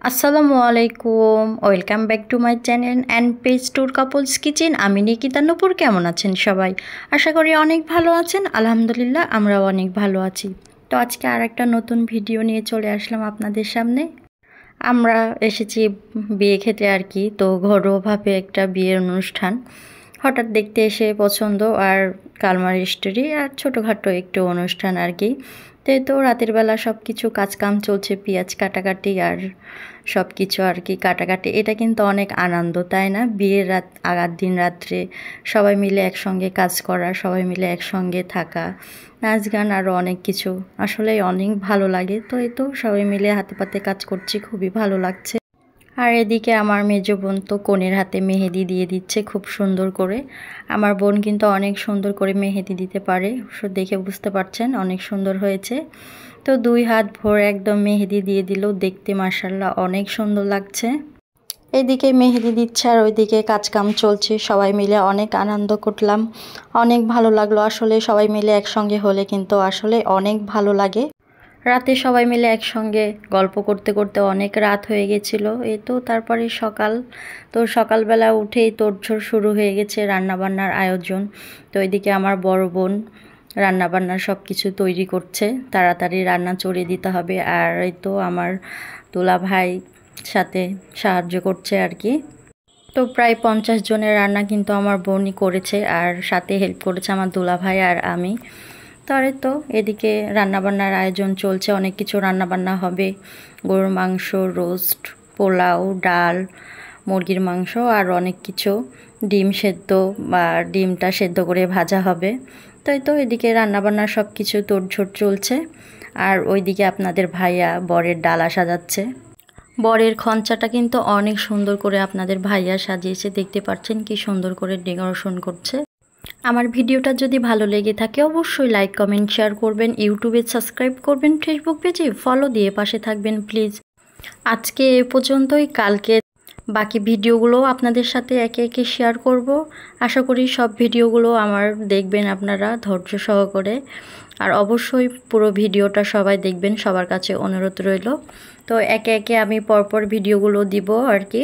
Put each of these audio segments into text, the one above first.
আসসালামু আলাইকুম, welcome back to my channel and page tour couples kitchen. আমি নিকিতা নূপুর। কেমন আছেন সবাই? আশা করি অনেক ভালো আছেন। আলহামদুলিল্লাহ, আমরাও অনেক ভালো আছি। তো আজকে আর একটা নতুন ভিডিও নিয়ে চলে আসলাম আপনাদের সামনে। আমরা এসেছি বিয়ে খেতে আর কি। তো ঘরোয়াভাবে একটা বিয়ের অনুষ্ঠান হঠাৎ দেখতে এসে পছন্দ, আর কালমার স্টোরি আর ছোটোখাটো একটু অনুষ্ঠান আর কি। তো রাতের বেলা সব কিছু কাজকাম চলছে, পেঁয়াজ কাটাকাটি আর সব কিছু আর কি কাটাকাটি। এটা কিন্তু অনেক আনন্দ, তাই না? বিয়ের রাত আগার দিন রাত্রে সবাই মিলে একসঙ্গে কাজ করা, সবাই মিলে একসঙ্গে থাকা, নাচ গান আরও অনেক কিছু, আসলে অনেক ভালো লাগে। তো সবাই মিলে হাতে পাতে কাজ করছি, খুবই ভালো লাগছে। আর এদিকে আমার মেজো বোন তো কনের হাতে মেহেদি দিয়ে দিচ্ছে খুব সুন্দর করে। আমার বোন কিন্তু অনেক সুন্দর করে মেহেদি দিতে পারে, দেখে বুঝতে পারছেন অনেক সুন্দর হয়েছে। তো 2 হাত ভরে একদম মেহেদি দিয়ে দিল, দেখতে মাশাআল্লাহ অনেক সুন্দর লাগছে। এইদিকে মেহেদি দিচ্ছে আর ওইদিকে কাজকাম চলছে, সবাই মিলে অনেক আনন্দ করলাম, অনেক ভালো লাগলো। আসলে সবাই মিলে একসঙ্গে হলে কিন্তু আসলে অনেক ভালো লাগে। রাতে সবাই মিলে একসঙ্গে গল্প করতে করতে অনেক রাত হয়ে গেছিলো। তারপরে সকালবেলা উঠেই তোড়জোড় শুরু হয়ে গেছে রান্নাবান্নার আয়োজন। তো এদিকে আমার বড় বোন রান্নাবান্নার সব কিছু তৈরি করছে, তাড়াতাড়ি রান্না চড়িয়ে দিতে হবে। আর আমার দুলা ভাই সাথে সাহায্য করছে আর কি। তো প্রায় 50 জনের রান্না কিন্তু আমার বোনই করেছে, আর সাথে হেল্প করেছে আমার দুলা ভাই আর আমি। তো এদিকে রান্নাবান্নার আয়োজন চলছে, অনেক কিছু রান্নাবান্না হবে। গরুর মাংস, রোস্ট, পোলাও, ডাল, মুরগির মাংস আর অনেক কিছু, ডিম সেদ্ধ বা ডিমটা সেদ্ধ করে ভাজা হবে। তো এদিকে রান্নাবান্নার সব কিছু তোড়জোড় চলছে। আর ওইদিকে আপনাদের ভাইয়া বরের ডালা সাজাচ্ছে। বরের খঞ্চাটা কিন্তু অনেক সুন্দর করে আপনাদের ভাইয়া সাজিয়েছে, দেখতে পাচ্ছেন কি সুন্দর করে ডেকোরেশন করছে। আমার ভিডিওটা যদি ভালো লেগে থাকে অবশ্যই লাইক কমেন্ট শেয়ার করবেন, ইউটিউবে সাবস্ক্রাইব করবেন, ফেসবুক পেজে ফলো দিয়ে পাশে থাকবেন প্লিজ। আজকে এ পর্যন্তই, কালকে বাকি ভিডিওগুলো আপনাদের সাথে একে একে শেয়ার করব। আশা করি সব ভিডিওগুলো আমার দেখবেন আপনারা ধৈর্য সহকারে, আর অবশ্যই পুরো ভিডিওটা সবাই দেখবেন, সবার কাছে অনুরোধ রইল। তো একে একে আমি পরপর ভিডিওগুলো দিব আর কি।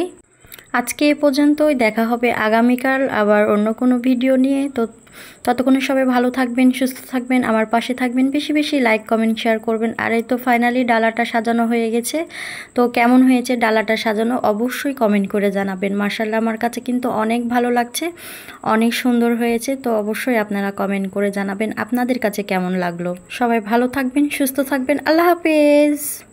আজকে এ পর্যন্তই, দেখা হবে আগামীকাল আবার অন্য কোনো ভিডিও নিয়ে। তো ততক্ষণে সবাই ভালো থাকবেন, সুস্থ থাকবেন, আমার পাশে থাকবেন, বেশি বেশি লাইক কমেন্ট শেয়ার করবেন। আর তো ফাইনালি ডালাটা সাজানো হয়ে গেছে। তো কেমন হয়েছে ডালাটা সাজানো অবশ্যই কমেন্ট করে জানাবেন। মাশাআল্লাহ, আমার কাছে কিন্তু অনেক ভালো লাগছে, অনেক সুন্দর হয়েছে। তো অবশ্যই আপনারা কমেন্ট করে জানাবেন আপনাদের কাছে কেমন লাগলো। সবাই ভালো থাকবেন, সুস্থ থাকবেন, আল্লাহ হাফেজ।